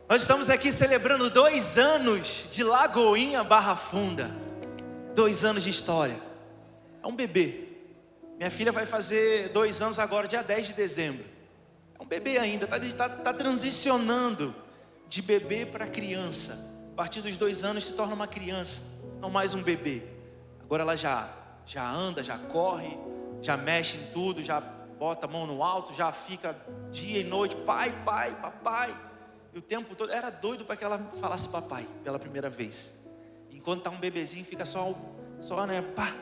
Nós estamos aqui celebrando 2 anos de Lagoinha Barra Funda. 2 anos de história. É um bebê. Minha filha vai fazer 2 anos agora, dia 10 de dezembro. É um bebê ainda, tá transicionando de bebê para criança. A partir dos 2 anos se torna uma criança, não mais um bebê. Agora ela já anda, já corre, já mexe em tudo, já bota a mão no alto, já fica dia e noite, pai, papai. E o tempo todo, era doido para que ela falasse papai pela primeira vez. Enquanto tá um bebezinho, fica só né, pá.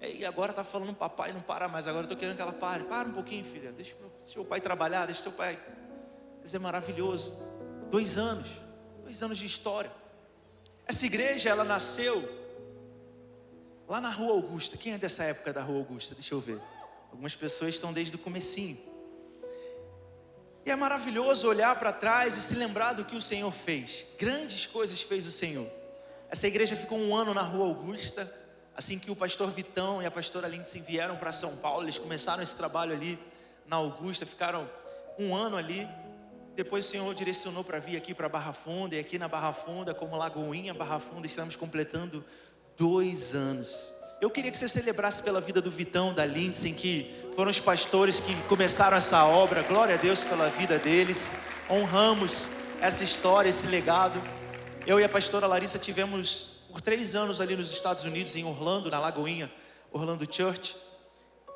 E agora tá falando papai, não para mais. Agora eu tô querendo que ela pare. Para um pouquinho, filha, deixa o seu pai trabalhar, deixa o seu pai. Isso é maravilhoso. 2 anos, 2 anos de história. Essa igreja, ela nasceu lá na Rua Augusta. Quem é dessa época da Rua Augusta? Deixa eu ver. Algumas pessoas estão desde o comecinho. E é maravilhoso olhar para trás e se lembrar do que o Senhor fez. Grandes coisas fez o Senhor. Essa igreja ficou 1 ano na Rua Augusta. Assim que o pastor Vitão e a pastora Lindsay vieram para São Paulo, eles começaram esse trabalho ali na Augusta, ficaram 1 ano ali. Depois o Senhor direcionou para vir aqui para Barra Funda. E aqui na Barra Funda, como Lagoinha Barra Funda, estamos completando 2 anos. Eu queria que você celebrasse pela vida do Vitão, da Lindsay, que foram os pastores que começaram essa obra. Glória a Deus pela vida deles. Honramos essa história, esse legado. Eu e a pastora Larissa tivemos por 3 anos ali nos Estados Unidos, em Orlando, na Lagoinha, Orlando Church.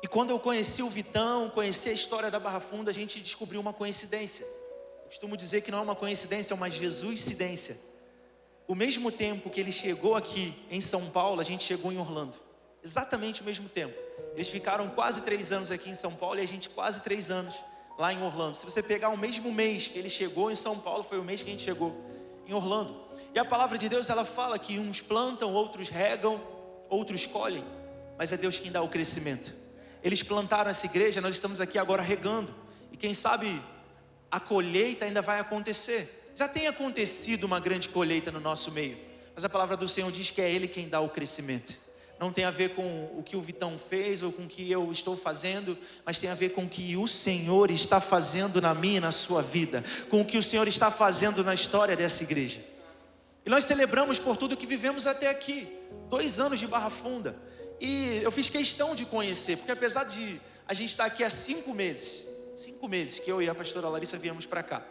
E quando eu conheci o Vitão, conheci a história da Barra Funda, a gente descobriu uma coincidência. Eu costumo dizer que não é uma coincidência, é uma Jesuscidência. O mesmo tempo que ele chegou aqui em São Paulo, a gente chegou em Orlando. Exatamente o mesmo tempo. Eles ficaram quase 3 anos aqui em São Paulo e a gente quase 3 anos lá em Orlando. Se você pegar o mesmo mês que ele chegou em São Paulo, foi o mês que a gente chegou em Orlando. E a palavra de Deus, ela fala que uns plantam, outros regam, outros colhem, mas é Deus quem dá o crescimento. Eles plantaram essa igreja, nós estamos aqui agora regando. E quem sabe a colheita ainda vai acontecer. Já tem acontecido uma grande colheita no nosso meio, mas a palavra do Senhor diz que é Ele quem dá o crescimento. Não tem a ver com o que o Vitão fez ou com o que eu estou fazendo, mas tem a ver com o que o Senhor está fazendo na minha e na sua vida, com o que o Senhor está fazendo na história dessa igreja. E nós celebramos por tudo que vivemos até aqui, 2 anos de Barra Funda. E eu fiz questão de conhecer, porque apesar de a gente estar aqui há 5 meses que eu e a pastora Larissa viemos para cá,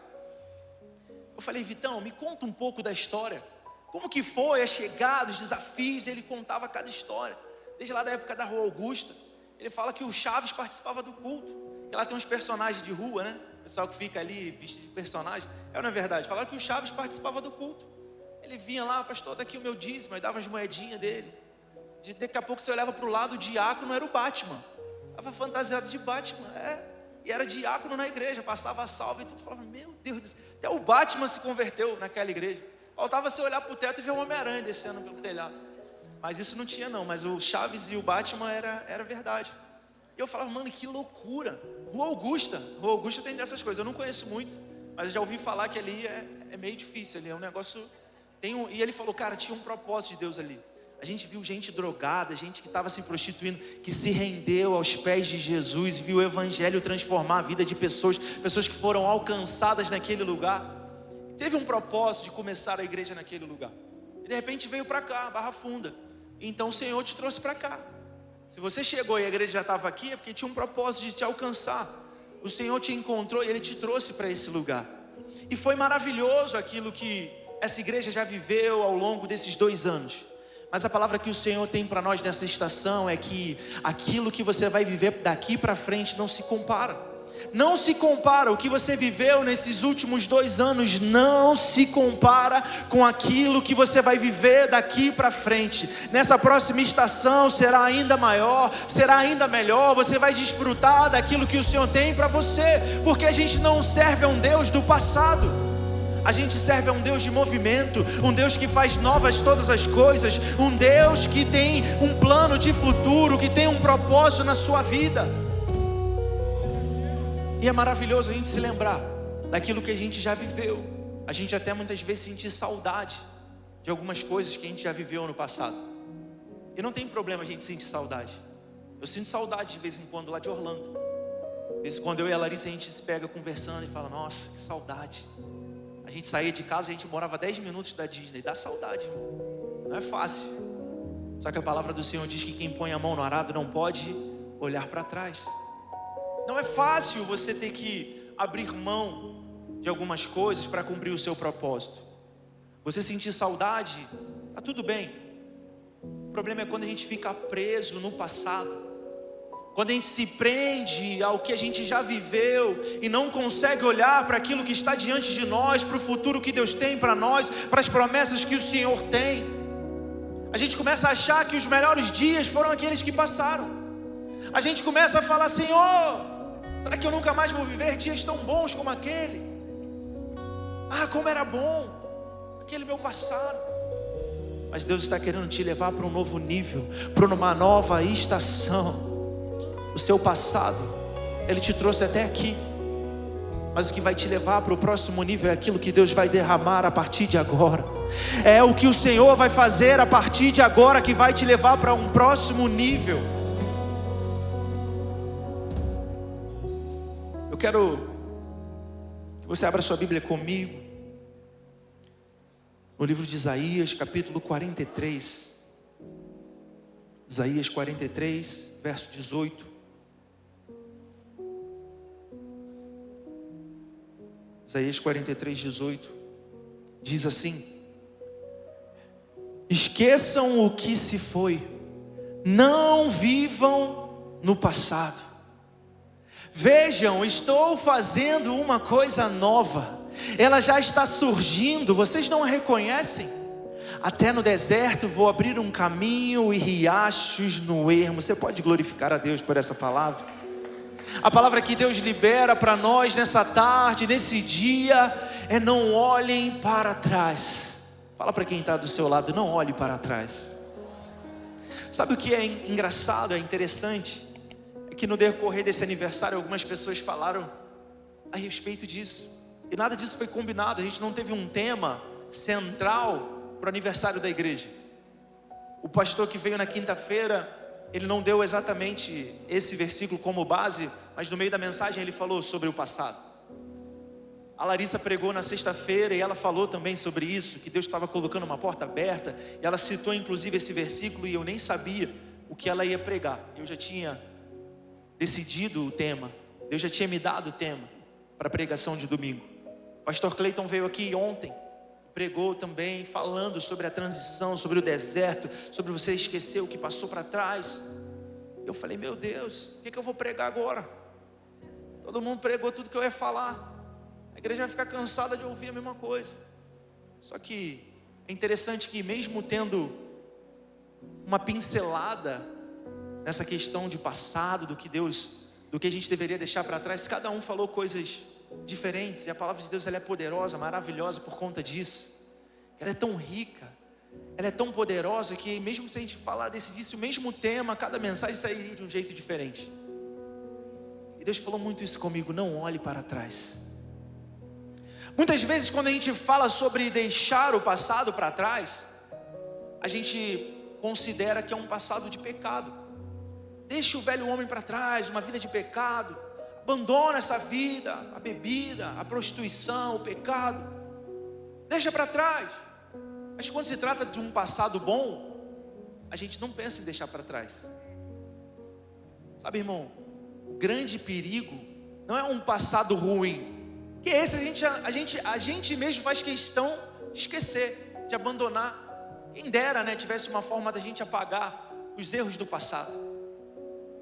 eu falei, Vitão, me conta um pouco da história. Como que foi a chegada, os desafios? Ele contava cada história. Desde lá da época da Rua Augusta. Ele fala que o Chaves participava do culto. Que lá tem uns personagens de rua, né? O pessoal que fica ali vestido de personagem. Não é verdade? Falaram que o Chaves participava do culto. Ele vinha lá, pastor, daqui o meu dízimo. Aí dava as moedinhas dele. Daqui a pouco você olhava para o lado, o diácono era o Batman. Estava fantasiado de Batman, E era diácono na igreja, passava a salva e tudo. Falava, meu Deus do céu. Até o Batman se converteu naquela igreja. Faltava você olhar para o teto e ver o Homem-Aranha descendo pelo telhado. Mas isso não tinha não, mas o Chaves e o Batman era verdade. E eu falava, mano, que loucura. Rua Augusta tem dessas coisas, eu não conheço muito, mas eu já ouvi falar que ali é meio difícil, ali é um negócio... E ele falou, cara, tinha um propósito de Deus ali. A gente viu gente drogada, gente que estava se prostituindo, que se rendeu aos pés de Jesus, viu o evangelho transformar a vida de pessoas que foram alcançadas naquele lugar. Teve um propósito de começar a igreja naquele lugar. E de repente veio para cá, Barra Funda. Então o Senhor te trouxe para cá. Se você chegou e a igreja já estava aqui, é porque tinha um propósito de te alcançar. O Senhor te encontrou e Ele te trouxe para esse lugar. E foi maravilhoso aquilo que essa igreja já viveu ao longo desses 2 anos. Mas a palavra que o Senhor tem para nós nessa estação é que aquilo que você vai viver daqui para frente não se compara. Não se compara, o que você viveu nesses últimos 2 anos não se compara com aquilo que você vai viver daqui para frente. Nessa próxima estação será ainda maior, será ainda melhor. Você vai desfrutar daquilo que o Senhor tem para você, porque a gente não serve a um Deus do passado. A gente serve a um Deus de movimento, um Deus que faz novas todas as coisas, um Deus que tem um plano de futuro, que tem um propósito na sua vida. E é maravilhoso a gente se lembrar daquilo que a gente já viveu. A gente até muitas vezes sentir saudade de algumas coisas que a gente já viveu no passado. E não tem problema a gente sentir saudade. Eu sinto saudade de vez em quando lá de Orlando. Às vezes, quando eu e a Larissa a gente se pega conversando e fala: nossa, que saudade. A gente saía de casa, a gente morava 10 minutos da Disney. Dá saudade, irmão. Não é fácil. Só que a palavra do Senhor diz que quem põe a mão no arado não pode olhar para trás. Não é fácil você ter que abrir mão de algumas coisas para cumprir o seu propósito. Você sentir saudade, tá tudo bem. O problema é quando a gente fica preso no passado. Quando a gente se prende ao que a gente já viveu e não consegue olhar para aquilo que está diante de nós, para o futuro que Deus tem para nós, para as promessas que o Senhor tem. A gente começa a achar que os melhores dias foram aqueles que passaram. A gente começa a falar: Senhor, será que eu nunca mais vou viver dias tão bons como aquele? Ah, como era bom aquele meu passado. Mas Deus está querendo te levar para um novo nível, para uma nova estação. O seu passado, Ele te trouxe até aqui, mas o que vai te levar para o próximo nível é aquilo que Deus vai derramar a partir de agora. É o que o Senhor vai fazer a partir de agora que vai te levar para um próximo nível. Eu quero que você abra sua Bíblia comigo no livro de Isaías, capítulo 43. Isaías 43, verso 18. Isaías 43, 18. Diz assim: esqueçam o que se foi, não vivam no passado. Vejam, estou fazendo uma coisa nova, ela já está surgindo, vocês não a reconhecem? Até no deserto vou abrir um caminho e riachos no ermo. Você pode glorificar a Deus por essa palavra? A palavra que Deus libera para nós nessa tarde, nesse dia, é: não olhem para trás. Fala para quem está do seu lado: não olhe para trás. Sabe o que é engraçado, é interessante? É que no decorrer desse aniversário algumas pessoas falaram a respeito disso, e nada disso foi combinado. A gente não teve um tema central para o aniversário da igreja. O pastor que veio na quinta-feira, ele não deu exatamente esse versículo como base, mas no meio da mensagem ele falou sobre o passado. A Larissa pregou na sexta-feira e ela falou também sobre isso, que Deus estava colocando uma porta aberta, e ela citou inclusive esse versículo, e eu nem sabia o que ela ia pregar. Eu já tinha decidido o tema, Deus já tinha me dado o tema para a pregação de domingo. O pastor Cleiton veio aqui ontem, pregou também, falando sobre a transição, sobre o deserto, sobre você esquecer o que passou para trás. Eu falei: meu Deus, o que eu vou pregar agora? Todo mundo pregou tudo que eu ia falar. A igreja vai ficar cansada de ouvir a mesma coisa. Só que é interessante que mesmo tendo uma pincelada nessa questão de passado, do que a gente deveria deixar para trás, cada um falou coisas diferentes, e a palavra de Deus, ela é poderosa, maravilhosa por conta disso. Ela é tão rica, ela é tão poderosa, que mesmo se a gente falar decidisse o mesmo tema, cada mensagem sairia de um jeito diferente. E Deus falou muito isso comigo: não olhe para trás. Muitas vezes quando a gente fala sobre deixar o passado para trás, a gente considera que é um passado de pecado. Deixa o velho homem para trás, uma vida de pecado. Abandona essa vida, a bebida, a prostituição, o pecado. Deixa para trás. Mas quando se trata de um passado bom, a gente não pensa em deixar para trás. Sabe, irmão, o grande perigo não é um passado ruim, que esse a gente mesmo faz questão de esquecer, de abandonar. Quem dera, né, tivesse uma forma da gente apagar os erros do passado.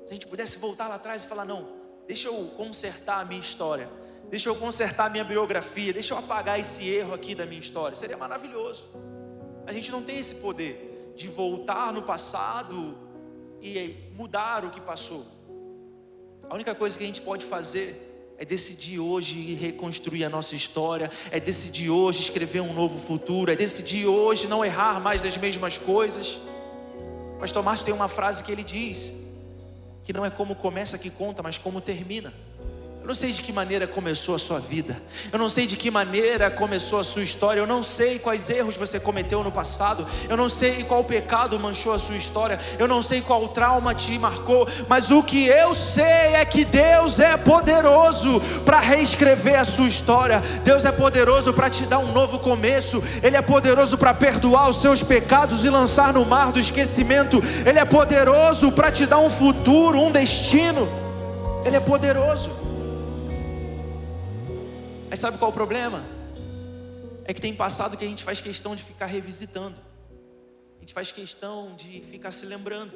Se a gente pudesse voltar lá atrás e falar: não, deixa eu consertar a minha história, deixa eu consertar a minha biografia, deixa eu apagar esse erro aqui da minha história. Seria maravilhoso. A gente não tem esse poder de voltar no passado e mudar o que passou. A única coisa que a gente pode fazer é decidir hoje reconstruir a nossa história, é decidir hoje escrever um novo futuro, é decidir hoje não errar mais das mesmas coisas. O pastor Márcio tem uma frase que ele diz, que não é como começa que conta, mas como termina. Eu não sei de que maneira começou a sua vida. Eu não sei de que maneira começou a sua história. Eu não sei quais erros você cometeu no passado. Eu não sei qual pecado manchou a sua história. Eu não sei qual trauma te marcou. Mas o que eu sei é que Deus é poderoso para reescrever a sua história. Deus é poderoso para te dar um novo começo. Ele é poderoso para perdoar os seus pecados e lançar no mar do esquecimento. Ele é poderoso para te dar um futuro, um destino. Ele é poderoso. Mas sabe qual é o problema? É que tem passado que a gente faz questão de ficar revisitando. A gente faz questão de ficar se lembrando.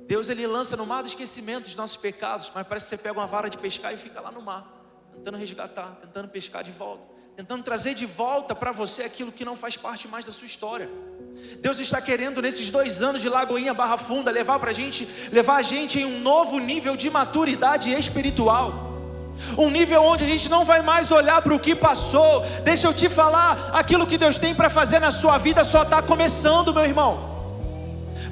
Deus, Ele lança no mar do esquecimento os nossos pecados, mas parece que você pega uma vara de pescar e fica lá no mar, tentando resgatar, tentando pescar de volta, tentando trazer de volta para você aquilo que não faz parte mais da sua história. Deus está querendo nesses 2 anos de Lagoinha Barra Funda levar a gente em um novo nível de maturidade espiritual. Um nível onde a gente não vai mais olhar para o que passou. Deixa eu te falar, aquilo que Deus tem para fazer na sua vida só está começando, meu irmão.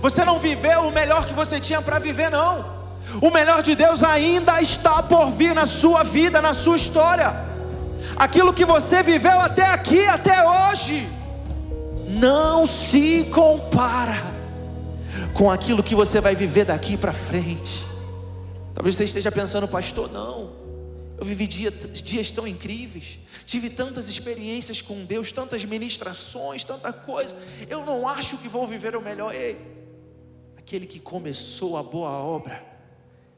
Você não viveu o melhor que você tinha para viver, não. O melhor de Deus ainda está por vir na sua vida, na sua história. Aquilo que você viveu até aqui, até hoje, não se compara com aquilo que você vai viver daqui para frente. Talvez você esteja pensando, pastor, não, eu vivi dias tão incríveis, tive tantas experiências com Deus, tantas ministrações, tanta coisa, eu não acho que vou viver o melhor. Ei, aquele que começou a boa obra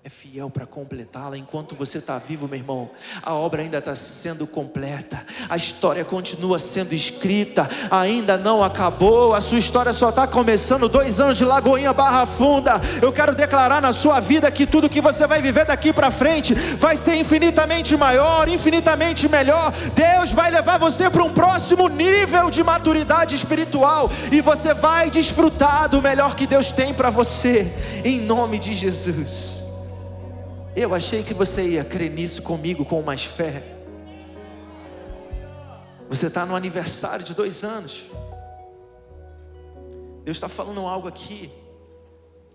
é fiel para completá-la. Enquanto você está vivo, meu irmão, a obra ainda está sendo completa, a história continua sendo escrita, ainda não acabou, a sua história só está começando. 2 anos de Lagoinha Barra Funda. Eu quero declarar na sua vida que tudo que você vai viver daqui para frente vai ser infinitamente maior, infinitamente melhor. Deus vai levar você para um próximo nível de maturidade espiritual, e você vai desfrutar do melhor que Deus tem para você, em nome de Jesus. Eu achei que você ia crer nisso comigo com mais fé. Você está no aniversário de 2 anos. Deus está falando algo aqui.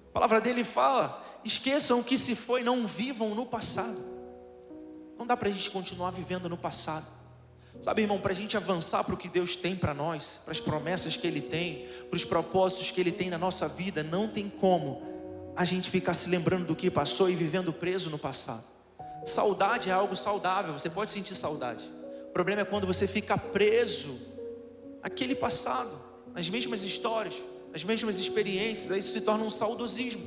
A palavra dele fala: esqueçam o que se foi, não vivam no passado. Não dá para a gente continuar vivendo no passado. Sabe, irmão, para a gente avançar para o que Deus tem para nós, para as promessas que Ele tem, para os propósitos que Ele tem na nossa vida, não tem como a gente ficar se lembrando do que passou e vivendo preso no passado. Saudade é algo saudável, você pode sentir saudade. O problema é quando você fica preso àquele passado, nas mesmas histórias, nas mesmas experiências. Aí isso se torna um saudosismo.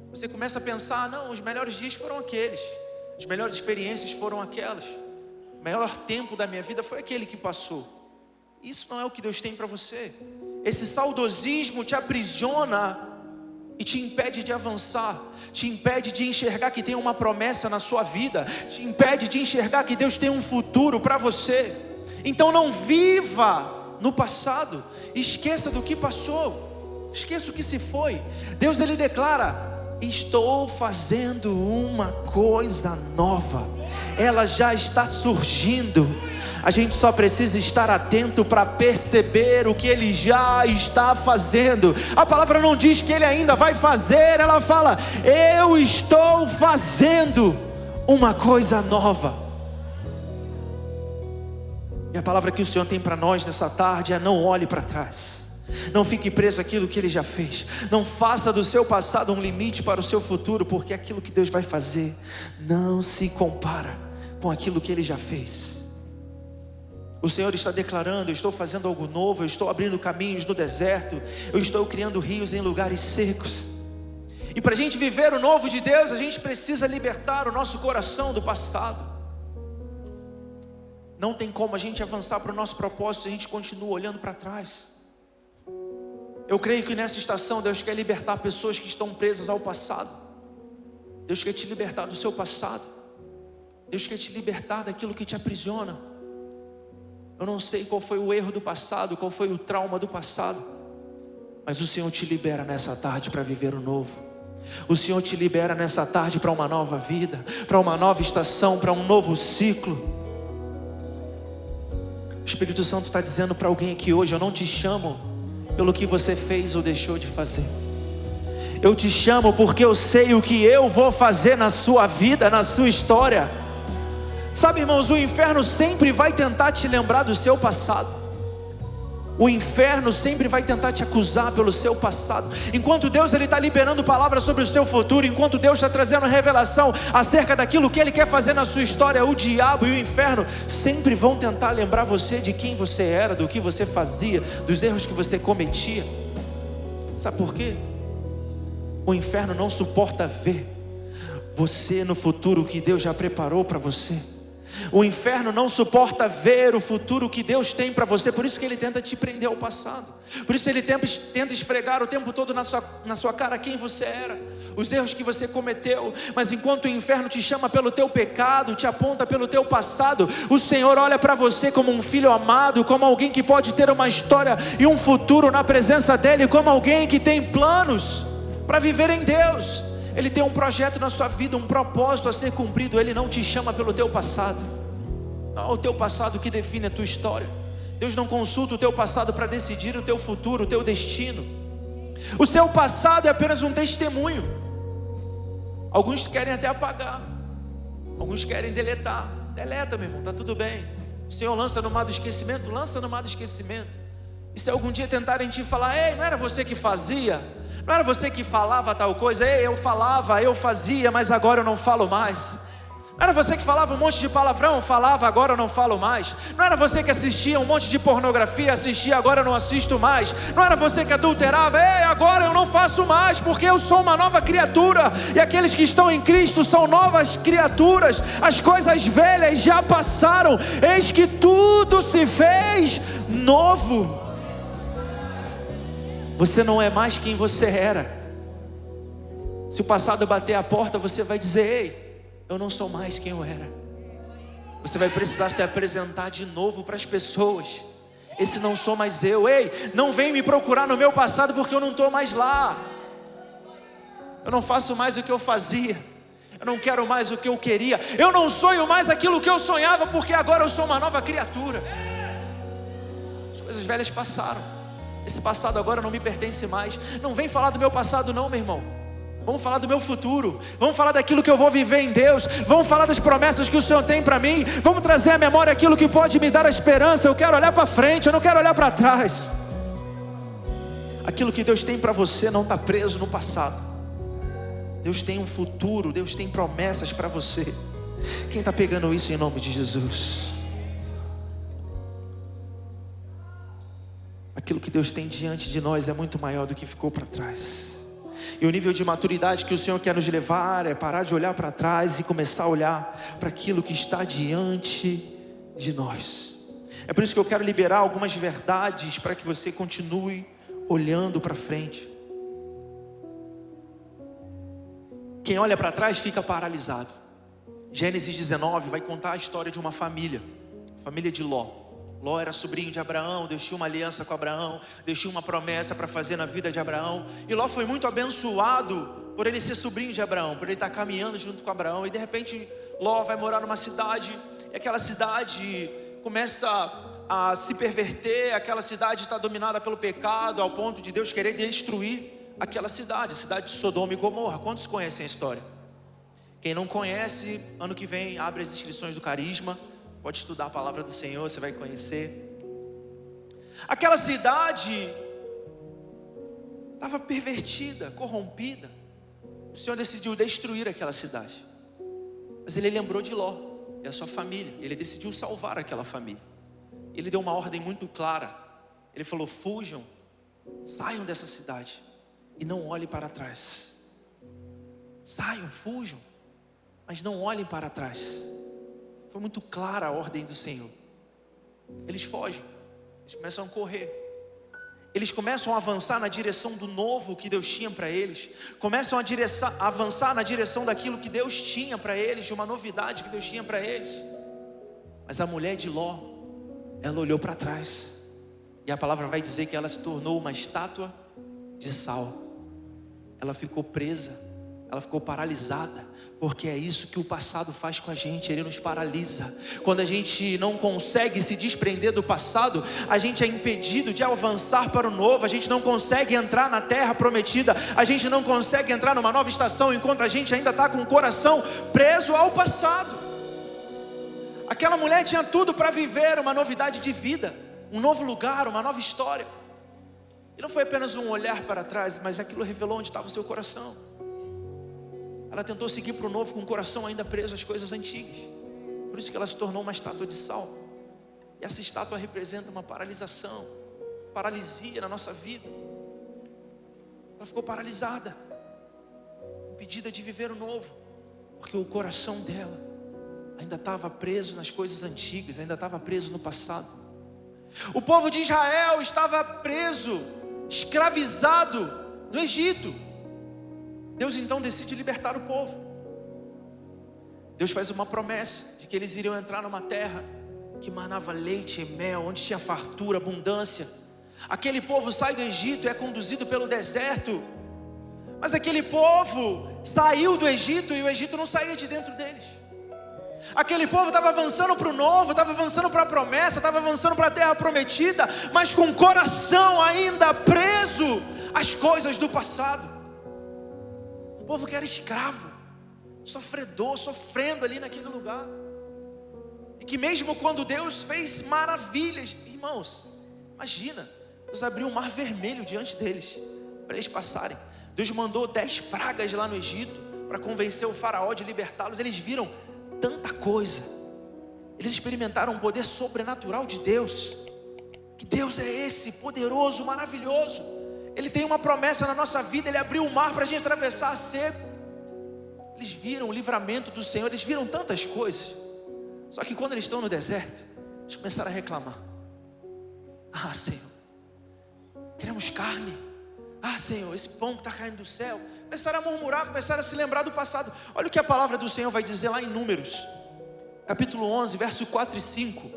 Você começa a pensar, não, os melhores dias foram aqueles, as melhores experiências foram aquelas, o melhor tempo da minha vida foi aquele que passou. Isso não é o que Deus tem para você. Esse saudosismo te aprisiona e te impede de avançar, te impede de enxergar que tem uma promessa na sua vida, te impede de enxergar que Deus tem um futuro para você. Então não viva no passado, esqueça do que passou, esqueça o que se foi. Deus, Ele declara: estou fazendo uma coisa nova, ela já está surgindo. A gente só precisa estar atento para perceber o que Ele já está fazendo. A palavra não diz que Ele ainda vai fazer, ela fala: eu estou fazendo uma coisa nova. E a palavra que o Senhor tem para nós nessa tarde é: não olhe para trás, não fique preso àquilo que Ele já fez, não faça do seu passado um limite para o seu futuro, porque aquilo que Deus vai fazer não se compara com aquilo que Ele já fez. O Senhor está declarando: eu estou fazendo algo novo, eu estou abrindo caminhos no deserto, eu estou criando rios em lugares secos. E para a gente viver o novo de Deus, a gente precisa libertar o nosso coração do passado. Não tem como a gente avançar para o nosso propósito se a gente continua olhando para trás. Eu creio que nessa estação Deus quer libertar pessoas que estão presas ao passado. Deus quer te libertar do seu passado. Deus quer te libertar daquilo que te aprisiona. Eu não sei qual foi o erro do passado, qual foi o trauma do passado, mas o Senhor te libera nessa tarde para viver o novo. O Senhor te libera nessa tarde para uma nova vida, para uma nova estação, para um novo ciclo. O Espírito Santo está dizendo para alguém aqui hoje: eu não te chamo pelo que você fez ou deixou de fazer, Eu te chamo porque eu sei o que eu vou fazer na sua vida, na sua história. Sabe, irmãos, o inferno sempre vai tentar te lembrar do seu passado. O inferno sempre vai tentar te acusar pelo seu passado. Enquanto Deus está liberando palavras sobre o seu futuro, enquanto Deus está trazendo revelação acerca daquilo que Ele quer fazer na sua história, o diabo e o inferno sempre vão tentar lembrar você de quem você era, do que você fazia, dos erros que você cometia. Sabe por quê? O inferno não suporta ver você no futuro que Deus já preparou para você. O inferno não suporta ver o futuro que Deus tem para você. Por isso que ele tenta te prender ao passado. Por isso ele tenta esfregar o tempo todo na sua cara quem você era, os erros que você cometeu. Mas enquanto o inferno te chama pelo teu pecado, te aponta pelo teu passado, o Senhor olha para você como um filho amado, como alguém que pode ter uma história e um futuro na presença dEle, como alguém que tem planos para viver em Deus. Ele tem um projeto na sua vida, um propósito a ser cumprido. Ele não te chama pelo teu passado. Não é o teu passado que define a tua história. Deus não consulta o teu passado para decidir o teu futuro, o teu destino. O seu passado é apenas um testemunho. Alguns querem até apagar, alguns querem deletar. Deleta, meu irmão, está tudo bem. O Senhor lança no mar do esquecimento, lança no mar do esquecimento. E se algum dia tentarem te falar: ei, não era você que fazia? Não era você que falava tal coisa? Ei, eu falava, eu fazia, mas agora eu não falo mais. Não era você que falava um monte de palavrão? Falava, agora eu não falo mais. Não era você que assistia um monte de pornografia? Assistia, agora eu não assisto mais. Não era você que adulterava? Ei, agora eu não faço mais, porque eu sou uma nova criatura. E aqueles que estão em Cristo são novas criaturas. As coisas velhas já passaram, eis que tudo se fez novo. Você não é mais quem você era. Se o passado bater a porta, você vai dizer: ei, eu não sou mais quem eu era. Você vai precisar se apresentar de novo para as pessoas. Esse não sou mais eu. Ei, não vem me procurar no meu passado, porque eu não estou mais lá. Eu não faço mais o que eu fazia. Eu não quero mais o que eu queria. Eu não sonho mais aquilo que eu sonhava, porque agora eu sou uma nova criatura. As coisas velhas passaram. Esse passado agora não me pertence mais. Não vem falar do meu passado não, meu irmão. Vamos falar do meu futuro. Vamos falar daquilo que eu vou viver em Deus. Vamos falar das promessas que o Senhor tem para mim. Vamos trazer à memória aquilo que pode me dar a esperança. Eu quero olhar para frente, eu não quero olhar para trás. Aquilo que Deus tem para você não está preso no passado. Deus tem um futuro, Deus tem promessas para você. Quem está pegando isso em nome de Jesus? Aquilo que Deus tem diante de nós é muito maior do que ficou para trás. E o nível de maturidade que o Senhor quer nos levar é parar de olhar para trás e começar a olhar para aquilo que está diante de nós. É por isso que eu quero liberar algumas verdades para que você continue olhando para frente. Quem olha para trás fica paralisado. Gênesis 19 vai contar a história de uma família, a família de Ló. Ló era sobrinho de Abraão, Deus tinha uma aliança com Abraão, Deus tinha uma promessa para fazer na vida de Abraão. E Ló foi muito abençoado por ele ser sobrinho de Abraão, por ele estar caminhando junto com Abraão. E de repente Ló vai morar numa cidade, e aquela cidade começa a se perverter, aquela cidade está dominada pelo pecado, ao ponto de Deus querer destruir aquela cidade, a cidade de Sodoma e Gomorra. Quantos conhecem a história? Quem não conhece, ano que vem abre as inscrições do Carisma. Pode estudar a palavra do Senhor, você vai conhecer. Aquela cidade estava pervertida, corrompida. O Senhor decidiu destruir aquela cidade. Mas Ele lembrou de Ló e a sua família. Ele decidiu salvar aquela família. Ele deu uma ordem muito clara. Ele falou: fujam, saiam dessa cidade e não olhem para trás. Saiam, fujam, mas não olhem para trás. Foi muito clara a ordem do Senhor. Eles fogem, eles começam a correr. Eles começam a avançar na direção do novo que Deus tinha para eles. Começam a avançar na direção daquilo que Deus tinha para eles, de uma novidade que Deus tinha para eles. Mas a mulher de Ló, ela olhou para trás. E a palavra vai dizer que ela se tornou uma estátua de sal. Ela ficou presa, Ela ficou paralisada, porque é isso que o passado faz com a gente, ele nos paralisa. Quando a gente não consegue se desprender do passado, a gente é impedido de avançar para o novo, a gente não consegue entrar na terra prometida, a gente não consegue entrar numa nova estação, enquanto a gente ainda está com o coração preso ao passado. Aquela mulher tinha tudo para viver uma novidade de vida, um novo lugar, uma nova história. E não foi apenas um olhar para trás, mas aquilo revelou onde estava o seu coração. Ela tentou seguir para o novo com o coração ainda preso às coisas antigas. Por isso que ela se tornou uma estátua de sal. E essa estátua representa uma paralisação, paralisia na nossa vida. Ela ficou paralisada, impedida de viver o novo, porque o coração dela ainda estava preso nas coisas antigas, ainda estava preso no passado. O povo de Israel estava preso, escravizado no Egito. Deus então decide libertar o povo. Deus faz uma promessa de que eles iriam entrar numa terra que manava leite e mel, onde tinha fartura, abundância. Aquele povo sai do Egito e é conduzido pelo deserto. Mas aquele povo saiu do Egito e o Egito não saía de dentro deles. Aquele povo estava avançando para o novo, estava avançando para a promessa, estava avançando para a terra prometida, mas com o coração ainda preso às coisas do passado. Um povo que era escravo, sofredor, sofrendo ali naquele lugar. E que mesmo quando Deus fez maravilhas, irmãos, imagina, Deus abriu um mar vermelho diante deles, para eles passarem. Deus mandou 10 pragas lá no Egito, para convencer o faraó de libertá-los. Eles viram tanta coisa, eles experimentaram um poder sobrenatural de Deus. Que Deus é esse, poderoso, maravilhoso. Ele tem uma promessa na nossa vida, Ele abriu o mar para a gente atravessar a seco. Eles viram o livramento do Senhor, eles viram tantas coisas. Só que quando eles estão no deserto, eles começaram a reclamar. Ah, Senhor, queremos carne. Ah, Senhor, esse pão que está caindo do céu. Começaram a murmurar, começaram a se lembrar do passado. Olha o que a palavra do Senhor vai dizer lá em Números, capítulo 11, verso 4 e 5.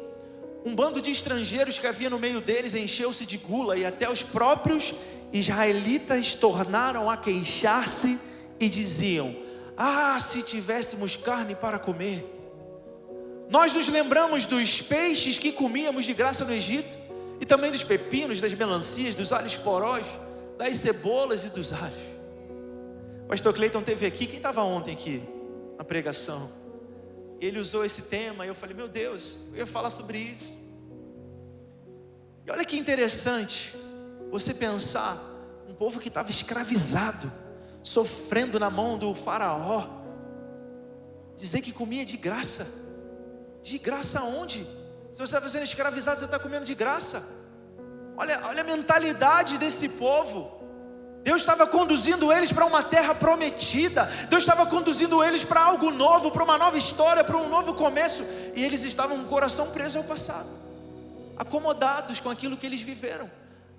Um bando de estrangeiros que havia no meio deles encheu-se de gula, e até os próprios israelitas tornaram a queixar-se e diziam: ah, se tivéssemos carne para comer. Nós nos lembramos dos peixes que comíamos de graça no Egito, e também dos pepinos, das melancias, dos alhos porós, das cebolas e dos alhos. Pastor Cleiton teve aqui, quem estava ontem aqui na pregação? Ele usou esse tema e eu falei, meu Deus, eu ia falar sobre isso. E olha que interessante, você pensar, um povo que estava escravizado, sofrendo na mão do faraó, dizer que comia de graça. De graça onde? Se você está sendo escravizado, você está comendo de graça. Olha a mentalidade desse povo. Deus estava conduzindo eles para uma terra prometida. Deus estava conduzindo eles para algo novo, para uma nova história, para um novo começo. E eles estavam com o coração preso ao passado, acomodados com aquilo que eles viveram.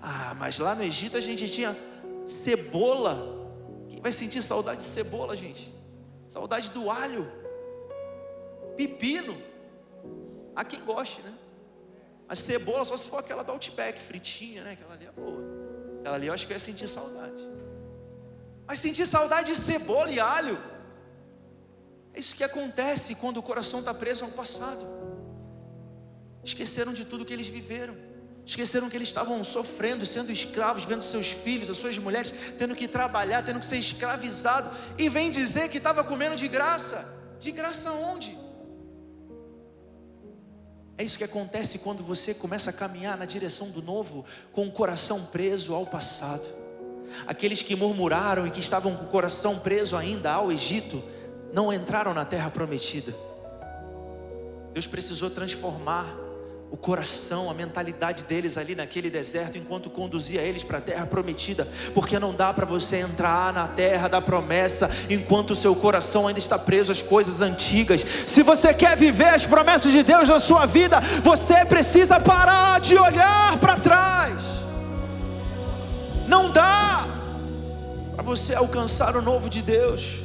Ah, mas lá no Egito a gente tinha cebola. Quem vai sentir saudade de cebola, gente? Saudade do alho, pepino. Há quem goste, né? Mas cebola só se for aquela do Outback, fritinha, né? Aquela ali é boa. Aquela ali eu acho que eu ia sentir saudade. Mas sentir saudade de cebola e alho, é isso que acontece quando o coração está preso ao passado. Esqueceram de tudo que eles viveram. Esqueceram que eles estavam sofrendo, sendo escravos, vendo seus filhos, as suas mulheres tendo que trabalhar, tendo que ser escravizado. E vem dizer que estava comendo de graça. De graça onde? É isso que acontece quando você começa a caminhar na direção do novo, com o coração preso ao passado. Aqueles que murmuraram e que estavam com o coração preso ainda ao Egito, não entraram na terra prometida. Deus precisou transformar o coração, a mentalidade deles ali naquele deserto, enquanto conduzia eles para a terra prometida, porque não dá para você entrar na terra da promessa enquanto o seu coração ainda está preso às coisas antigas. Se você quer viver as promessas de Deus na sua vida, você precisa parar de olhar para trás. Não dá para você alcançar o novo de Deus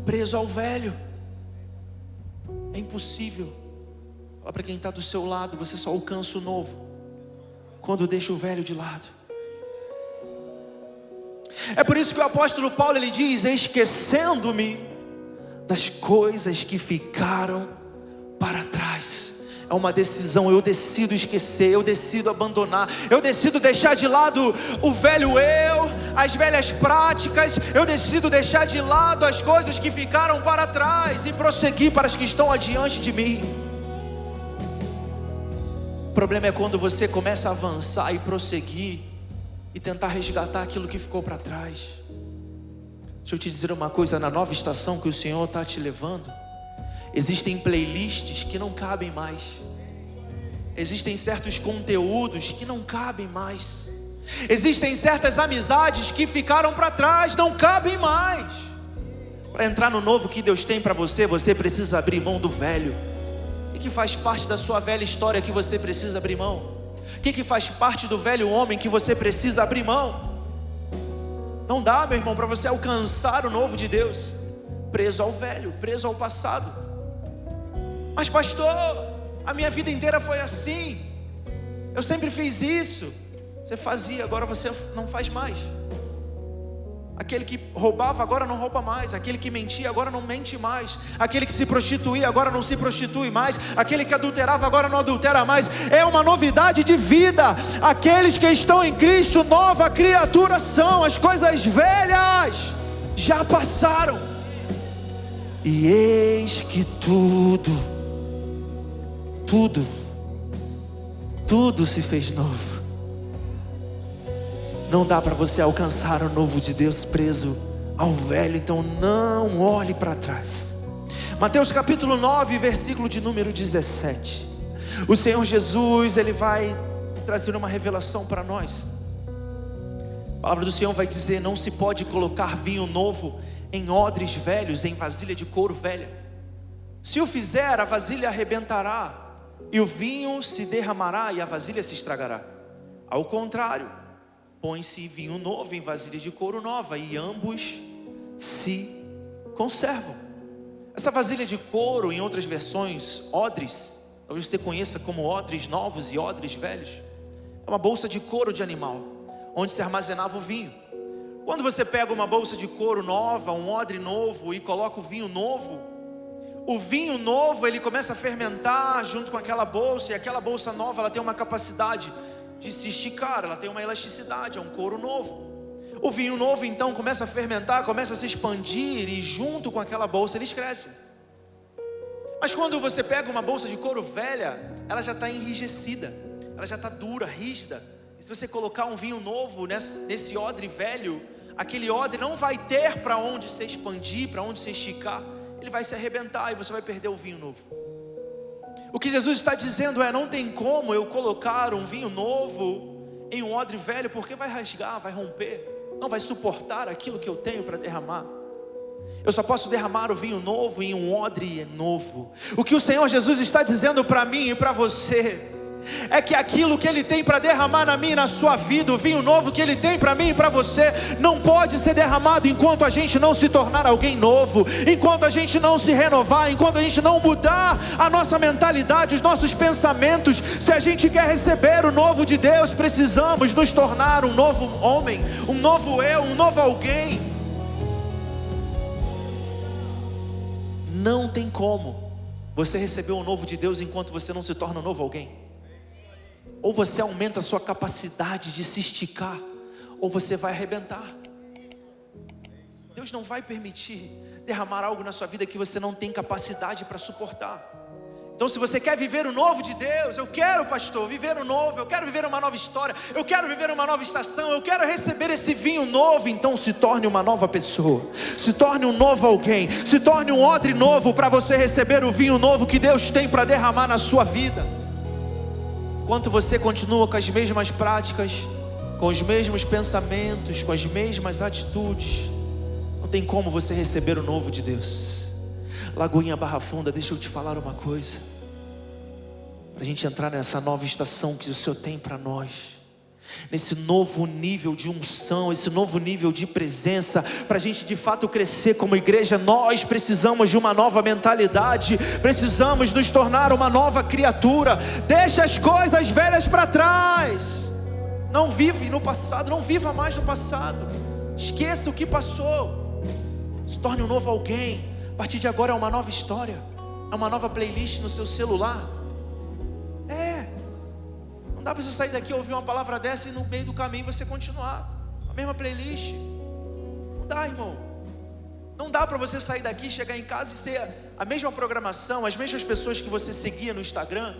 preso ao velho. É impossível. Fala para quem está do seu lado, você só alcança o novo quando deixa o velho de lado. É por isso que o apóstolo Paulo, ele diz: esquecendo-me das coisas que ficaram para trás. É uma decisão, eu decido esquecer, eu decido abandonar, eu decido deixar de lado o velho eu, as velhas práticas, eu decido deixar de lado as coisas que ficaram para trás e prosseguir para as que estão adiante de mim. O problema é quando você começa a avançar e prosseguir e tentar resgatar aquilo que ficou para trás. Deixa eu te dizer uma coisa, na nova estação que o Senhor está te levando, existem playlists que não cabem mais. Existem certos conteúdos que não cabem mais. Existem certas amizades que ficaram para trás, não cabem mais. Para entrar no novo que Deus tem para você, você precisa abrir mão do velho. O que faz parte da sua velha história que você precisa abrir mão? O que faz parte do velho homem que você precisa abrir mão? Não dá, meu irmão, para você alcançar o novo de Deus preso ao velho, preso ao passado. Mas pastor, a minha vida inteira foi assim, eu sempre fiz isso. Você fazia, agora você não faz mais. Aquele que roubava agora não rouba mais. Aquele que mentia agora não mente mais. Aquele que se prostituía agora não se prostitui mais. Aquele que adulterava agora não adultera mais. É uma novidade de vida. Aqueles que estão em Cristo, nova criatura são. As coisas velhas já passaram, e eis que tudo se fez novo. Não dá para você alcançar o novo de Deus preso ao velho, então não olhe para trás. Mateus capítulo 9, versículo de número 17. O Senhor Jesus, Ele vai trazer uma revelação para nós. A palavra do Senhor vai dizer: não se pode colocar vinho novo em odres velhos, em vasilha de couro velha. Se o fizer, a vasilha arrebentará, e o vinho se derramará, e a vasilha se estragará. Ao contrário, põe-se vinho novo em vasilha de couro nova, e ambos se conservam. Essa vasilha de couro, em outras versões, odres, talvez você conheça como odres novos e odres velhos, é uma bolsa de couro de animal, onde se armazenava o vinho. Quando você pega uma bolsa de couro nova, um odre novo, e coloca o vinho novo ele começa a fermentar junto com aquela bolsa, e aquela bolsa nova, ela tem uma capacidade de se esticar, ela tem uma elasticidade, é um couro novo. O vinho novo então começa a fermentar, começa a se expandir, e junto com aquela bolsa eles crescem. Mas quando você pega uma bolsa de couro velha, ela já está enrijecida, ela já está dura, rígida. E se você colocar um vinho novo nesse odre velho, aquele odre não vai ter para onde se expandir, para onde se esticar, ele vai se arrebentar e você vai perder o vinho novo. O que Jesus está dizendo é: não tem como eu colocar um vinho novo em um odre velho, porque vai rasgar, vai romper, não vai suportar aquilo que eu tenho para derramar. Eu só posso derramar o vinho novo em um odre novo. O que o Senhor Jesus está dizendo para mim e para você é que aquilo que Ele tem para derramar na minha e na sua vida, o vinho novo que Ele tem para mim e para você, não pode ser derramado enquanto a gente não se tornar alguém novo, enquanto a gente não se renovar, enquanto a gente não mudar a nossa mentalidade, os nossos pensamentos. Se a gente quer receber o novo de Deus, precisamos nos tornar um novo homem, um novo eu, um novo alguém. Não tem como você receber o novo de Deus enquanto você não se torna um novo alguém. Ou você aumenta a sua capacidade de se esticar, ou você vai arrebentar. Deus não vai permitir derramar algo na sua vida que você não tem capacidade para suportar. Então, se você quer viver o novo de Deus, eu quero, pastor, viver o novo, eu quero viver uma nova história, eu quero viver uma nova estação, eu quero receber esse vinho novo, então se torne uma nova pessoa, se torne um novo alguém, se torne um odre novo para você receber o vinho novo que Deus tem para derramar na sua vida. Enquanto você continua com as mesmas práticas, com os mesmos pensamentos, com as mesmas atitudes, não tem como você receber o novo de Deus. Lagoinha Barra Funda, deixa eu te falar uma coisa, para a gente entrar nessa nova estação que o Senhor tem para nós, nesse novo nível de unção, esse novo nível de presença, para a gente de fato crescer como igreja, nós precisamos de uma nova mentalidade, precisamos nos tornar uma nova criatura. Deixa as coisas velhas para trás, não vive no passado, não viva mais no passado. Esqueça o que passou. Se torne um novo alguém. A partir de agora é uma nova história. É uma nova playlist no seu celular. Não dá para você sair daqui e ouvir uma palavra dessa e no meio do caminho você continuar a mesma playlist. Não dá, irmão. Não dá para você sair daqui, chegar em casa e ser a mesma programação, as mesmas pessoas que você seguia no Instagram,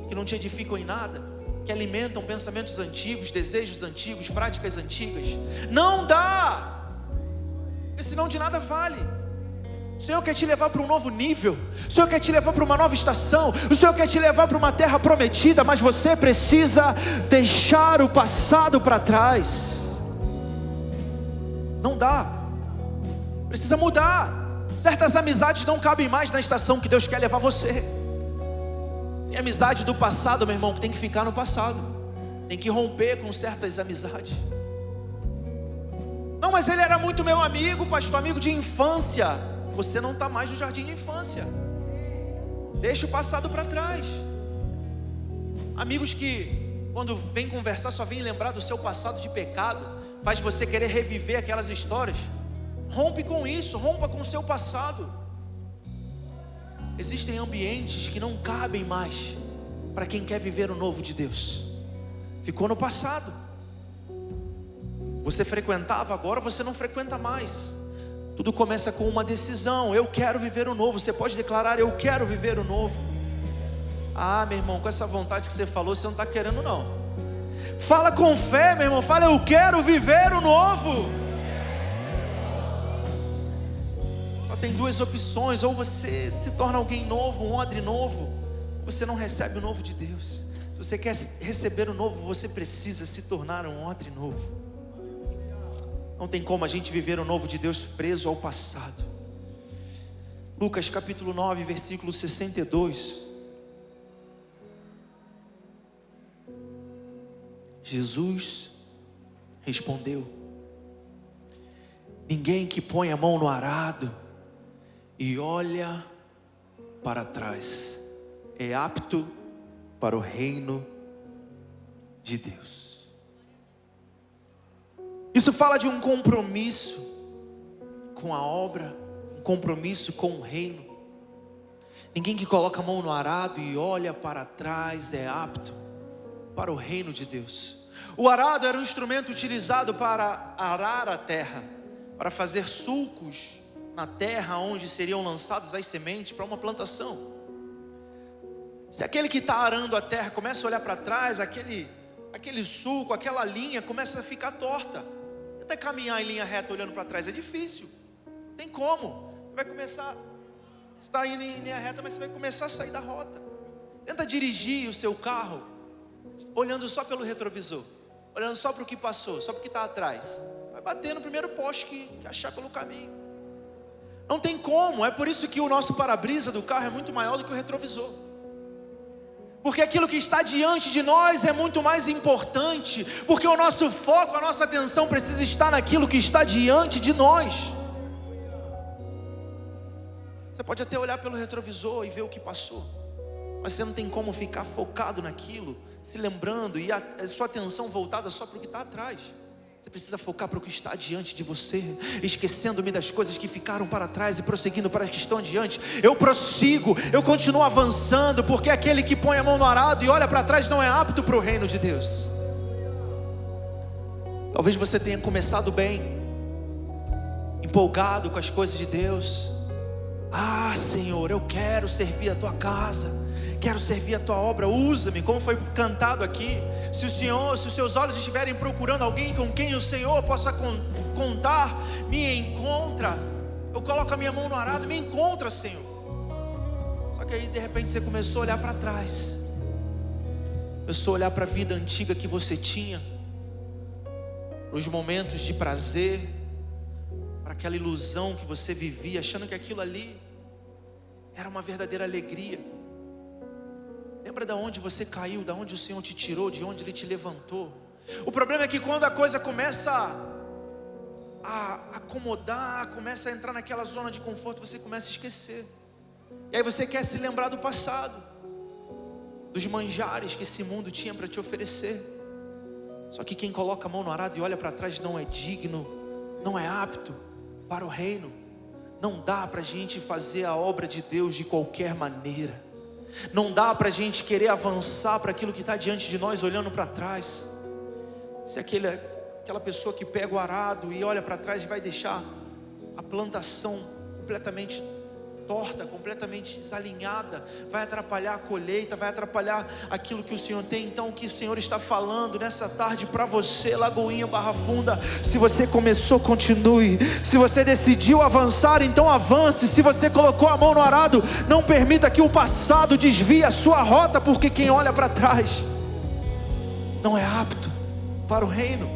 que não te edificam em nada, que alimentam pensamentos antigos, desejos antigos, práticas antigas. Não dá, porque senão de nada vale. O Senhor quer te levar para um novo nível. O Senhor quer te levar para uma nova estação. O Senhor quer te levar para uma terra prometida. Mas você precisa deixar o passado para trás. Não dá. Precisa mudar. Certas amizades não cabem mais na estação que Deus quer levar você. Tem amizade do passado, meu irmão, que tem que ficar no passado. Tem que romper com certas amizades. Não, mas ele era muito meu amigo, pastor, amigo de infância. Você não está mais no jardim de infância. Deixa o passado para trás. Amigos que quando vem conversar só vem lembrar do seu passado de pecado, faz você querer reviver aquelas histórias. Rompe com isso, rompa com o seu passado. Existem ambientes que não cabem mais para quem quer viver o novo de Deus. Ficou no passado. Você frequentava, agora você não frequenta mais. Tudo começa com uma decisão. Eu quero viver o novo. Você pode declarar: eu quero viver o novo. Ah, meu irmão, com essa vontade que você falou, você não está querendo não. Fala com fé, meu irmão. Fala: eu quero viver o novo. Só tem duas opções: ou você se torna alguém novo, um odre novo, ou você não recebe o novo de Deus. Se você quer receber o novo, você precisa se tornar um odre novo. Não tem como a gente viver o novo de Deus preso ao passado. Lucas capítulo 9, versículo 62. Jesus respondeu: ninguém que põe a mão no arado e olha para trás é apto para o reino de Deus. Isso fala de um compromisso com a obra, um compromisso com o reino. Ninguém que coloca a mão no arado e olha para trás é apto para o reino de Deus. O arado era um instrumento utilizado para arar a terra, para fazer sulcos na terra onde seriam lançadas as sementes para uma plantação. Se aquele que está arando a terra começa a olhar para trás, aquele sulco, aquela linha começa a ficar torta. Até caminhar em linha reta olhando para trás é difícil. Não tem como. Você vai começar, você está indo em linha reta, mas você vai começar a sair da rota. Tenta dirigir o seu carro olhando só pelo retrovisor, olhando só para o que passou, só para o que está atrás. Você vai bater no primeiro poste que achar pelo caminho. Não tem como. É por isso que o nosso para-brisa do carro é muito maior do que o retrovisor. Porque aquilo que está diante de nós é muito mais importante. Porque o nosso foco, a nossa atenção precisa estar naquilo que está diante de nós. Você pode até olhar pelo retrovisor e ver o que passou, mas você não tem como ficar focado naquilo, se lembrando e a sua atenção voltada só para o que está atrás. Você precisa focar para o que está diante de você, esquecendo-me das coisas que ficaram para trás e prosseguindo para as que estão adiante. Eu prossigo, eu continuo avançando, porque aquele que põe a mão no arado e olha para trás não é apto para o reino de Deus. Talvez você tenha começado bem, empolgado com as coisas de Deus. Ah, Senhor, eu quero servir a tua casa, quero servir a tua obra, usa-me, como foi cantado aqui. Se os seus olhos estiverem procurando alguém com quem o Senhor possa contar, me encontra. Eu coloco a minha mão no arado, me encontra, Senhor. Só que aí de repente você começou a olhar para trás, começou a olhar para a vida antiga que você tinha, para os momentos de prazer, para aquela ilusão que você vivia, achando que aquilo ali era uma verdadeira alegria. Lembra de onde você caiu, de onde o Senhor te tirou, de onde Ele te levantou. O problema é que quando a coisa começa a acomodar, começa a entrar naquela zona de conforto, você começa a esquecer. E aí você quer se lembrar do passado, dos manjares que esse mundo tinha para te oferecer. Só que quem coloca a mão no arado e olha para trás não é digno não é apto para o reino. Não dá para a gente fazer a obra de Deus de qualquer maneira. Não dá para a gente querer avançar para aquilo que está diante de nós olhando para trás. Se aquela pessoa que pega o arado e olha para trás e vai deixar a plantação completamente torta, completamente desalinhada, vai atrapalhar a colheita, vai atrapalhar aquilo que o Senhor tem. Então o que o Senhor está falando nessa tarde para você, Lagoinha, Barra Funda: se você começou, continue. Se você decidiu avançar, então avance. Se você colocou a mão no arado, não permita que o passado desvie a sua rota, porque quem olha para trás não é apto para o reino.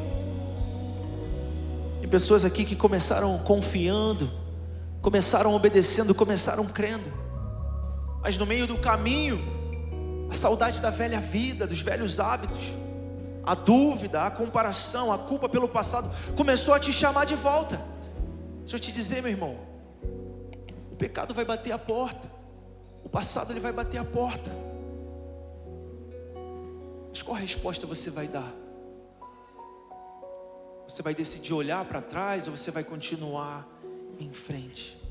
E pessoas aqui que começaram confiando, começaram obedecendo, começaram crendo, mas no meio do caminho, a saudade da velha vida, dos velhos hábitos, a dúvida, a comparação, a culpa pelo passado começou a te chamar de volta. Deixa eu te dizer, meu irmão, o pecado vai bater a porta, o passado ele vai bater a porta, mas qual resposta você vai dar? Você vai decidir olhar para trás ou você vai continuar em frente?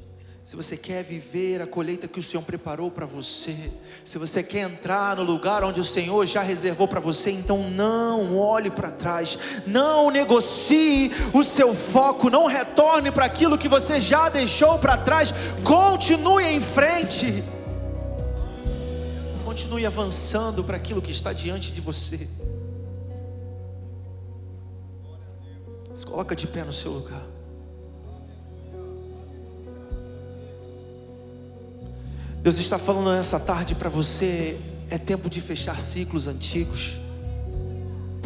Se você quer viver a colheita que o Senhor preparou para você, se você quer entrar no lugar onde o Senhor já reservou para você, então não olhe para trás, não negocie o seu foco, não retorne para aquilo que você já deixou para trás, continue em frente, continue avançando para aquilo que está diante de você. Se coloca de pé no seu lugar. Deus está falando nessa tarde para você: é tempo de fechar ciclos antigos,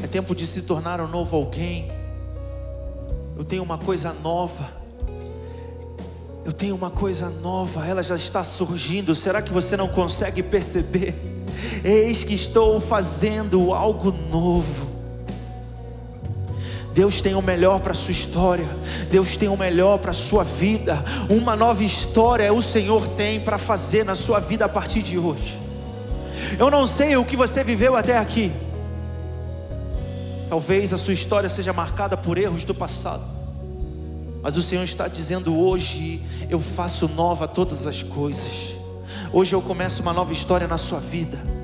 é tempo de se tornar um novo alguém. Eu tenho uma coisa nova, eu tenho uma coisa nova, ela já está surgindo. Será que você não consegue perceber? Eis que estou fazendo algo novo. Deus tem o melhor para a sua história, Deus tem o melhor para a sua vida. Uma nova história o Senhor tem para fazer na sua vida a partir de hoje. Eu não sei o que você viveu até aqui. Talvez a sua história seja marcada por erros do passado, mas o Senhor está dizendo hoje: eu faço nova todas as coisas. Hoje eu começo uma nova história na sua vida.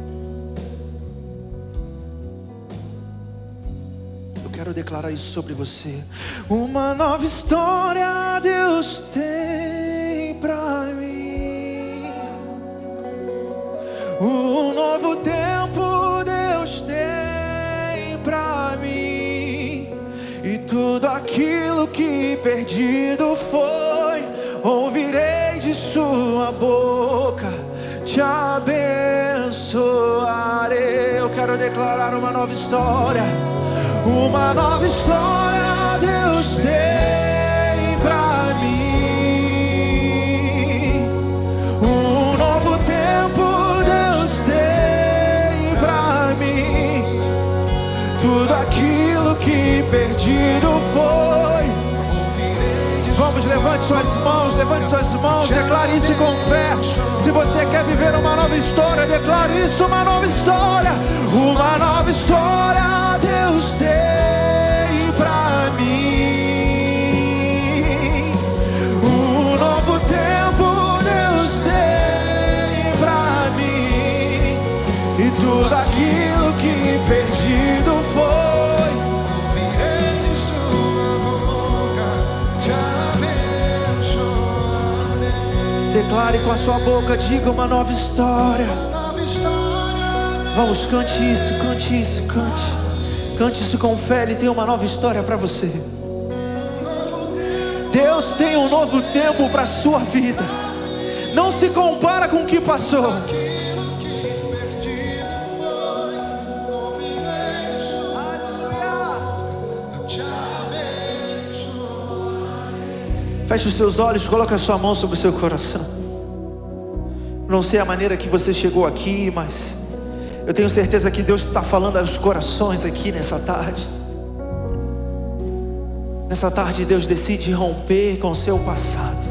Quero declarar isso sobre você. Uma nova história Deus tem pra mim. Um novo tempo Deus tem pra mim. E tudo aquilo que perdido foi, ouvirei de sua boca, te abençoarei. Eu quero declarar uma nova história. Uma nova história Deus tem pra mim. Um novo tempo Deus tem pra mim. Tudo aquilo que perdido foi, vamos, levante suas mãos, declare isso com fé. Se você quer viver uma nova história, declare isso: uma nova história. Uma nova história Deus tem pra mim. Um novo tempo Deus tem pra mim. E tudo aquilo que perdido foi, ouvirei de sua boca, te abençoarei. Declare com a sua boca, diga: uma nova história. Vamos, cante isso, cante isso, cante. Cante isso com fé, Ele tem uma nova história para você. Deus tem um novo tempo para a sua vida. Não se compara com o que passou. Feche os seus olhos, coloque a sua mão sobre o seu coração. Não sei a maneira que você chegou aqui, mas eu tenho certeza que Deus está falando aos corações aqui nessa tarde. Nessa tarde Deus decide romper com o seu passado.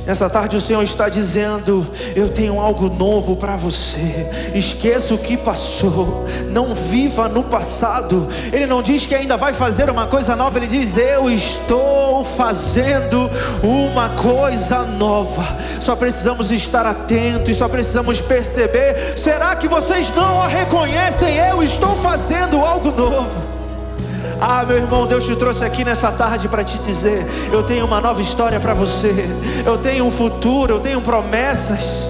Nessa tarde o Senhor está dizendo: eu tenho algo novo para você. Esqueça o que passou, não viva no passado. Ele não diz que ainda vai fazer uma coisa nova, Ele diz: eu estou fazendo uma coisa nova. Só precisamos estar atentos, só precisamos perceber. Será que vocês não a reconhecem? Eu estou fazendo algo novo. Ah, meu irmão, Deus te trouxe aqui nessa tarde para te dizer: eu tenho uma nova história para você. Eu tenho um futuro, eu tenho promessas.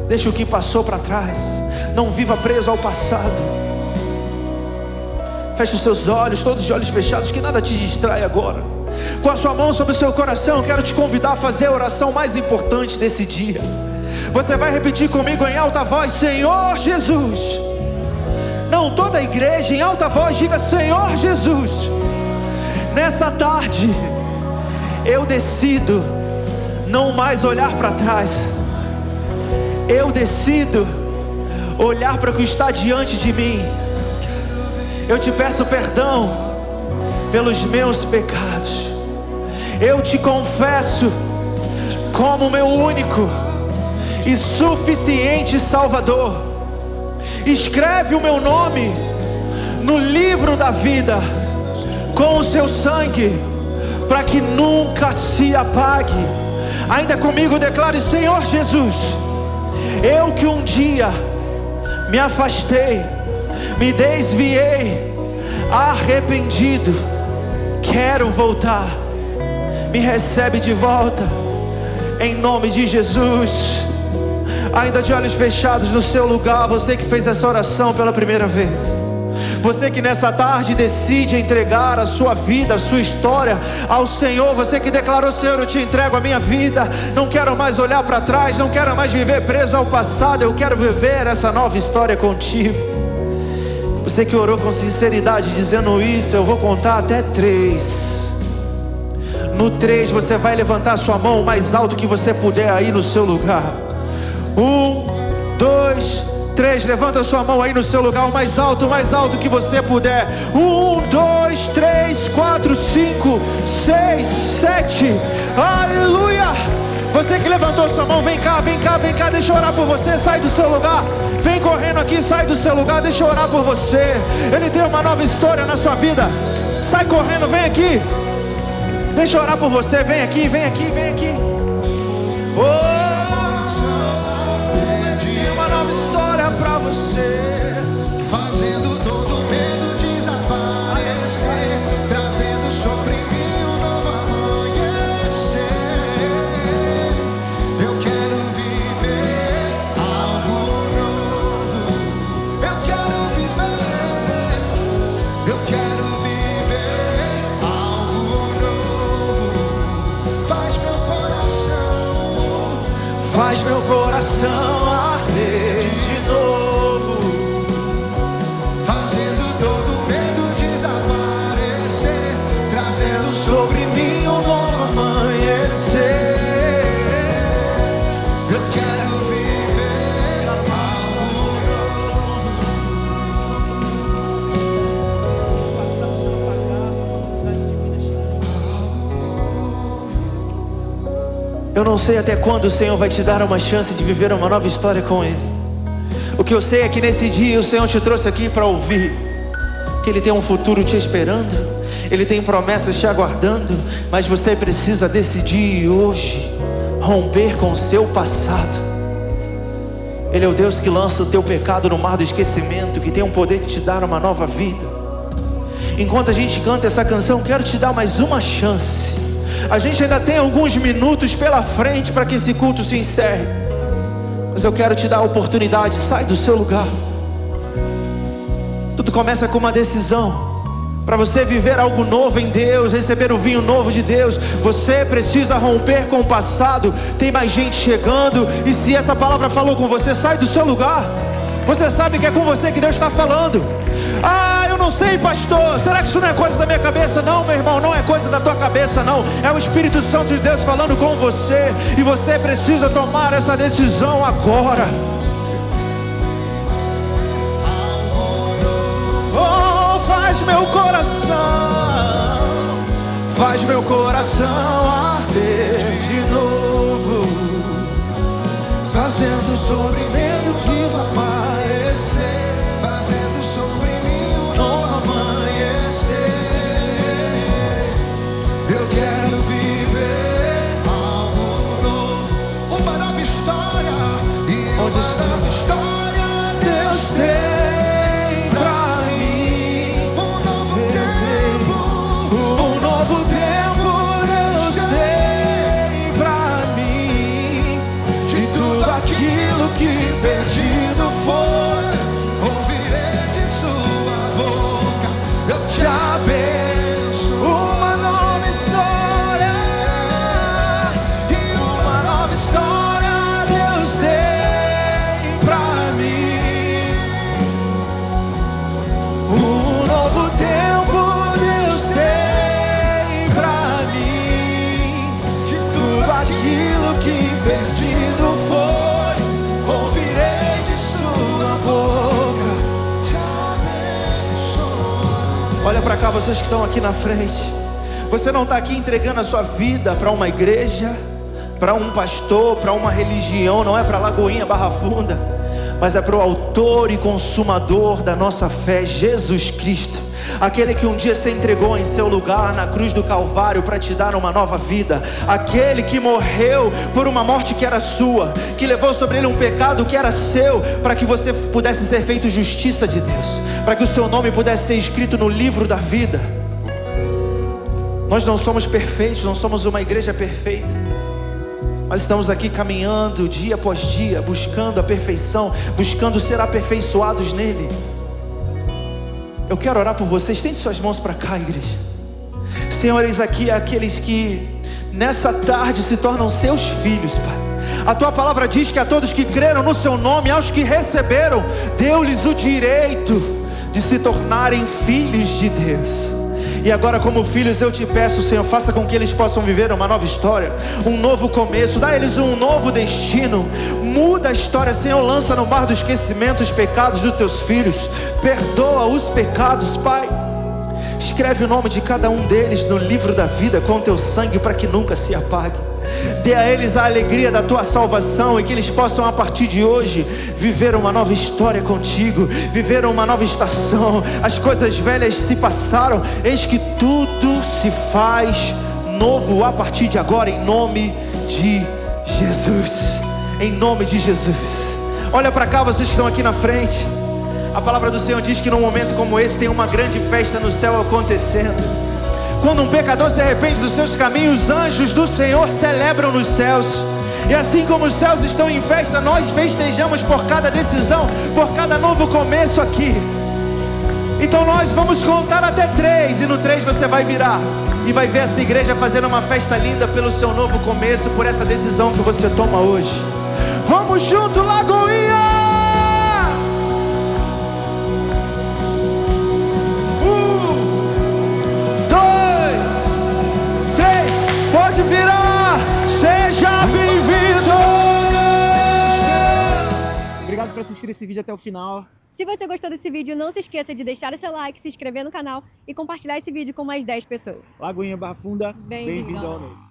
Deixa o que passou para trás. Não viva preso ao passado. Feche os seus olhos, todos de olhos fechados, que nada te distrai agora. Com a sua mão sobre o seu coração, eu quero te convidar a fazer a oração mais importante desse dia. Você vai repetir comigo em alta voz: Senhor Jesus. Não, toda a igreja em alta voz diga: Senhor Jesus, nessa tarde eu decido não mais olhar para trás. Eu decido olhar para o que está diante de mim. Eu te peço perdão pelos meus pecados. Eu te confesso como meu único e suficiente Salvador. Escreve o meu nome no livro da vida com o seu sangue, para que nunca se apague. Ainda comigo declare: Senhor Jesus, eu que um dia me afastei, me desviei, arrependido, quero voltar. Me recebe de volta, em nome de Jesus. Ainda de olhos fechados no seu lugar, você que fez essa oração pela primeira vez, você que nessa tarde decide entregar a sua vida, a sua história ao Senhor, você que declarou: Senhor, eu te entrego a minha vida, não quero mais olhar para trás, não quero mais viver preso ao passado, eu quero viver essa nova história contigo. Você que orou com sinceridade dizendo isso, eu vou contar até 3. No 3 você vai levantar sua mão o mais alto que você puder aí no seu lugar. 1, 2, 3, levanta sua mão aí no seu lugar, o mais alto que você puder. 1, 2, 3, 4, 5, 6, 7, aleluia. Você que levantou sua mão, vem cá, deixa eu orar por você. Sai do seu lugar, vem correndo aqui, sai do seu lugar, deixa eu orar por você. Ele tem uma nova história na sua vida. Sai correndo, vem aqui, deixa eu orar por você. Vem aqui. Oh, história pra você, fazendo todo medo desaparecer, trazendo sobre mim um novo amanhecer. Eu quero viver algo novo. Eu quero viver algo novo. Faz meu coração arder de novo, fazendo todo medo desaparecer, trazendo sobre mim um novo amanhecer. Eu quero viver algo novo. Eu não sei até quando o Senhor vai te dar uma chance de viver uma nova história com Ele. O que eu sei é que nesse dia o Senhor te trouxe aqui para ouvir que Ele tem um futuro te esperando, Ele tem promessas te aguardando, mas você precisa decidir hoje romper com o seu passado. Ele é o Deus que lança o teu pecado no mar do esquecimento, que tem o poder de te dar uma nova vida. Enquanto a gente canta essa canção, quero te dar mais uma chance. A gente ainda tem alguns minutos pela frente para que esse culto se encerre, mas eu quero te dar a oportunidade. Sai do seu lugar. Tudo começa com uma decisão. Para você viver algo novo em Deus, receber o vinho novo de Deus, você precisa romper com o passado. Tem mais gente chegando, e se essa palavra falou com você, sai do seu lugar. Você sabe que é com você que Deus está falando. Ah, eu não sei, pastor, será que isso não é coisa da minha cabeça? Não, meu irmão, não é coisa da tua cabeça, não. É o Espírito Santo de Deus falando com você, e você precisa tomar essa decisão agora. Oh, faz meu coração arder de novo. Olha para cá, vocês que estão aqui na frente. Você não está aqui entregando a sua vida para uma igreja, para um pastor, para uma religião. Não é para Lagoinha, Barra Funda, mas é para o autor e consumador da nossa fé, Jesus Cristo. Aquele que um dia se entregou em seu lugar na cruz do Calvário para te dar uma nova vida. Aquele que morreu por uma morte que era sua, que levou sobre ele um pecado que era seu, para que você pudesse ser feito justiça de Deus, para que o seu nome pudesse ser escrito no livro da vida. Nós não somos perfeitos, não somos uma igreja perfeita, mas estamos aqui caminhando dia após dia, buscando a perfeição, buscando ser aperfeiçoados nele. Eu quero orar por vocês. Estende suas mãos para cá, igreja. Senhor, eis aqui aqueles que nessa tarde se tornam seus filhos, Pai. A tua palavra diz que a todos que creram no seu nome, aos que receberam, deu-lhes o direito de se tornarem filhos de Deus. E agora, como filhos, eu te peço, Senhor, faça com que eles possam viver uma nova história, um novo começo, dá a eles um novo destino. Muda a história, Senhor, lança no mar do esquecimento os pecados dos teus filhos, perdoa os pecados, Pai. Escreve o nome de cada um deles no livro da vida com teu sangue, para que nunca se apague. Dê a eles a alegria da tua salvação, e que eles possam a partir de hoje viver uma nova história contigo, viver uma nova estação. As coisas velhas se passaram, eis que tudo se faz novo a partir de agora, em nome de Jesus. Em nome de Jesus. Olha para cá, vocês que estão aqui na frente. A palavra do Senhor diz que num momento como esse tem uma grande festa no céu acontecendo. Quando um pecador se arrepende dos seus caminhos, os anjos do Senhor celebram nos céus. E assim como os céus estão em festa, nós festejamos por cada decisão, por cada novo começo aqui. Então nós vamos contar até 3, e no 3 você vai virar e vai ver essa igreja fazendo uma festa linda pelo seu novo começo, por essa decisão que você toma hoje. Vamos junto, Lagoinha! Pode virar, seja bem-vindo. Obrigado por assistir esse vídeo até o final. Se você gostou desse vídeo, não se esqueça de deixar o seu like, se inscrever no canal e compartilhar esse vídeo com mais 10 pessoas. Lagoinha, Barra Funda, Bem-vindo bem-vindo ao novo.